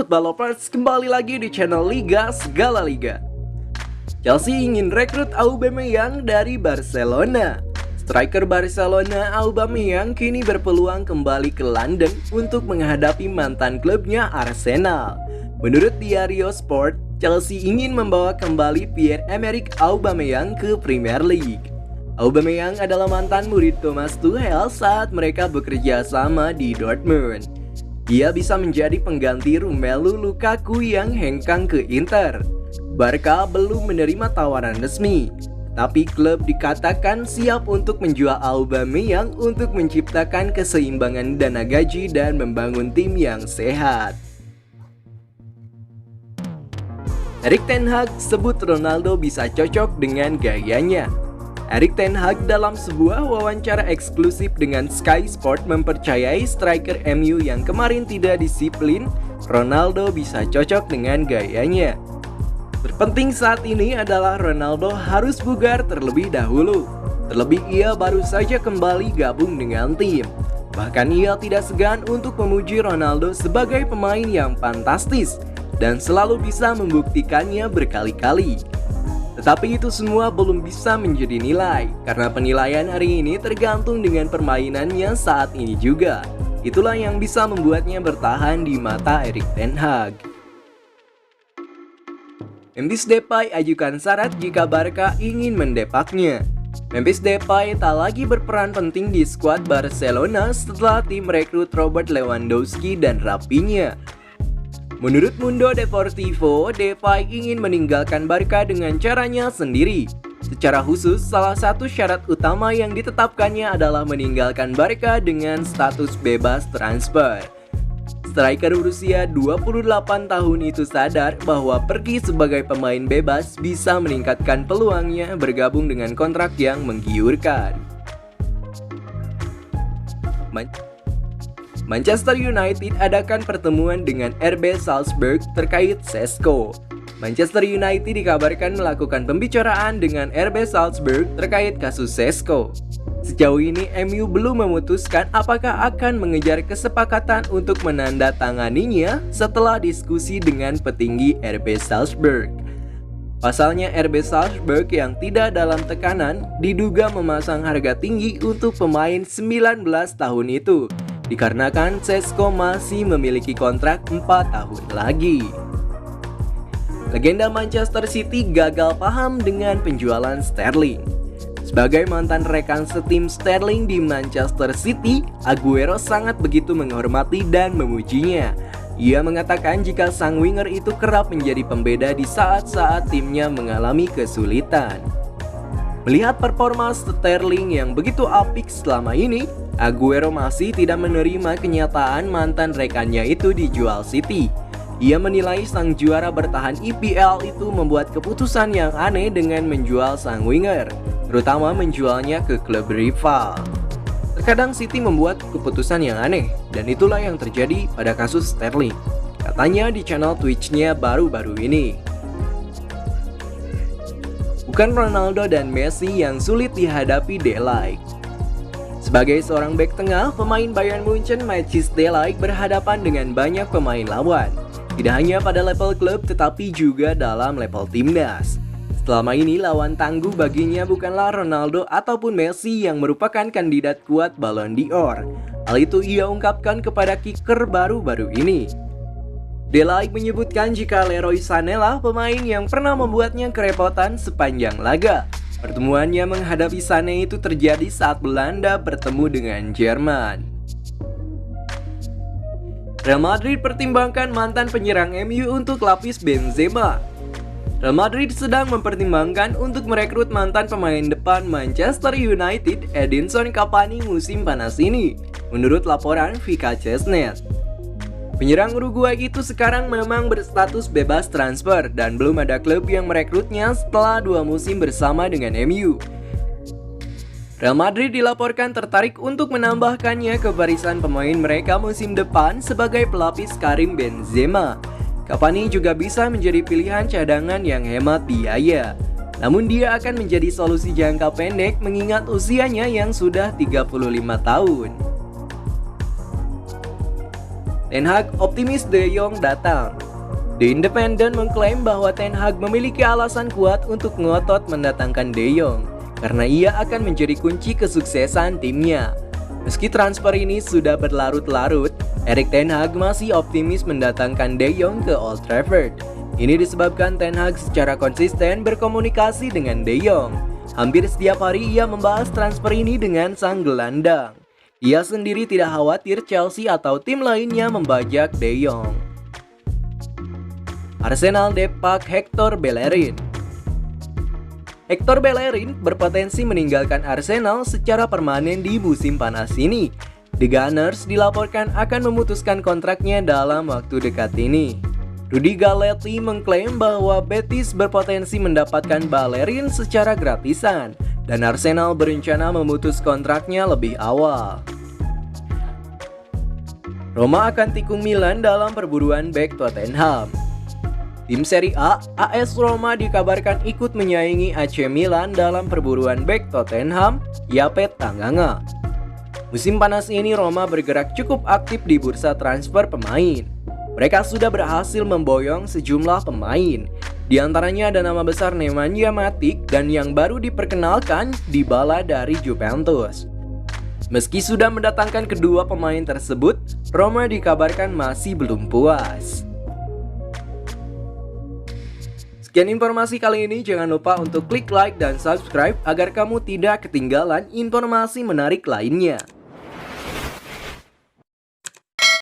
Football Lovers, kembali lagi di channel Liga Segala Liga. Chelsea ingin rekrut Aubameyang dari Barcelona. Striker Barcelona Aubameyang kini berpeluang kembali ke London untuk menghadapi mantan klubnya Arsenal. Menurut Diario Sport, Chelsea ingin membawa kembali Pierre-Emerick Aubameyang ke Premier League. Aubameyang adalah mantan murid Thomas Tuchel saat mereka bekerja sama di Dortmund. Dia bisa menjadi pengganti Romelu Lukaku yang hengkang ke Inter. Barca belum menerima tawaran resmi, tapi klub dikatakan siap untuk menjual Aubameyang untuk menciptakan keseimbangan dana gaji dan membangun tim yang sehat. Erik ten Hag sebut Ronaldo bisa cocok dengan gayanya. Erik ten Hag dalam sebuah wawancara eksklusif dengan Sky Sport mempercayai striker MU yang kemarin tidak disiplin, Ronaldo bisa cocok dengan gayanya. Terpenting saat ini adalah Ronaldo harus bugar terlebih dahulu. Terlebih ia baru saja kembali gabung dengan tim. Bahkan ia tidak segan untuk memuji Ronaldo sebagai pemain yang fantastis dan selalu bisa membuktikannya berkali-kali. Tetapi itu semua belum bisa menjadi nilai, karena penilaian hari ini tergantung dengan permainannya saat ini juga. Itulah yang bisa membuatnya bertahan di mata Erik ten Hag. Memphis Depay ajukan syarat jika Barca ingin mendepaknya. Memphis Depay tak lagi berperan penting di skuad Barcelona setelah tim merekrut Robert Lewandowski dan Raphinha. Menurut Mundo Deportivo, Depay ingin meninggalkan Barca dengan caranya sendiri. Secara khusus, salah satu syarat utama yang ditetapkannya adalah meninggalkan Barca dengan status bebas transfer. Striker berusia 28 tahun itu sadar bahwa pergi sebagai pemain bebas bisa meningkatkan peluangnya bergabung dengan kontrak yang menggiurkan. Manchester United adakan pertemuan dengan RB Salzburg terkait Šeško. Manchester United dikabarkan melakukan pembicaraan dengan RB Salzburg terkait kasus Šeško. Sejauh ini MU belum memutuskan apakah akan mengejar kesepakatan untuk menandatanganinya setelah diskusi dengan petinggi RB Salzburg. Pasalnya RB Salzburg yang tidak dalam tekanan diduga memasang harga tinggi untuk pemain 19 tahun itu, dikarenakan Šeško masih memiliki kontrak 4 tahun lagi. Legenda Manchester City gagal paham dengan penjualan Sterling. Sebagai mantan rekan setim Sterling di Manchester City, Aguero sangat begitu menghormati dan memujinya. Ia mengatakan jika sang winger itu kerap menjadi pembeda di saat-saat timnya mengalami kesulitan. Melihat performa Sterling yang begitu apik selama ini, Aguero masih tidak menerima kenyataan mantan rekannya itu dijual City. Ia menilai sang juara bertahan EPL itu membuat keputusan yang aneh dengan menjual sang winger, terutama menjualnya ke klub rival. Terkadang City membuat keputusan yang aneh, dan itulah yang terjadi pada kasus Sterling, katanya di channel Twitch-nya baru-baru ini. Bukan Ronaldo dan Messi yang sulit dihadapi De Ligt. Sebagai seorang bek tengah, pemain Bayern Munchen Matthijs De Ligt berhadapan dengan banyak pemain lawan. Tidak hanya pada level klub tetapi juga dalam level timnas. Selama ini lawan tangguh baginya bukanlah Ronaldo ataupun Messi yang merupakan kandidat kuat Ballon d'Or. Hal itu ia ungkapkan kepada kicker baru-baru ini. De Ligt menyebutkan jika Leroy Sané lah pemain yang pernah membuatnya kerepotan sepanjang laga. Pertemuannya menghadapi Sané itu terjadi saat Belanda bertemu dengan Jerman. Real Madrid pertimbangkan mantan penyerang MU untuk lapis Benzema. Real Madrid sedang mempertimbangkan untuk merekrut mantan pemain depan Manchester United Edinson Cavani musim panas ini, menurut laporan Vika Chestnut. Penyerang Uruguay itu sekarang memang berstatus bebas transfer dan belum ada klub yang merekrutnya setelah 2 musim bersama dengan MU. Real Madrid dilaporkan tertarik untuk menambahkannya ke barisan pemain mereka musim depan sebagai pelapis Karim Benzema. Cavani juga bisa menjadi pilihan cadangan yang hemat biaya. Namun dia akan menjadi solusi jangka pendek mengingat usianya yang sudah 35 tahun. Ten Hag optimis De Jong datang. The Independent mengklaim bahwa Ten Hag memiliki alasan kuat untuk ngotot mendatangkan De Jong karena ia akan menjadi kunci kesuksesan timnya. Meski transfer ini sudah berlarut-larut, Erik ten Hag masih optimis mendatangkan De Jong ke Old Trafford. Ini disebabkan Ten Hag secara konsisten berkomunikasi dengan De Jong. Hampir setiap hari ia membahas transfer ini dengan sang gelandang. Ia sendiri tidak khawatir Chelsea atau tim lainnya membajak De Jong. Arsenal depak Hector Bellerin. Hector Bellerin berpotensi meninggalkan Arsenal secara permanen di musim panas ini. The Gunners dilaporkan akan memutuskan kontraknya dalam waktu dekat ini. Rudy Galletti mengklaim bahwa Betis berpotensi mendapatkan Bellerin secara gratisan dan Arsenal berencana memutus kontraknya lebih awal. Roma akan tikung Milan dalam perburuan bek Tottenham. Tim Serie A, AS Roma dikabarkan ikut menyaingi AC Milan dalam perburuan bek Tottenham, Yapet Tanganga. Musim panas ini Roma bergerak cukup aktif di bursa transfer pemain. Mereka sudah berhasil memboyong sejumlah pemain. Di antaranya ada nama besar Nemanja Matic dan yang baru diperkenalkan Dybala dari Juventus. Meski sudah mendatangkan kedua pemain tersebut, Roma dikabarkan masih belum puas. Sekian informasi kali ini, jangan lupa untuk klik like dan subscribe agar kamu tidak ketinggalan informasi menarik lainnya.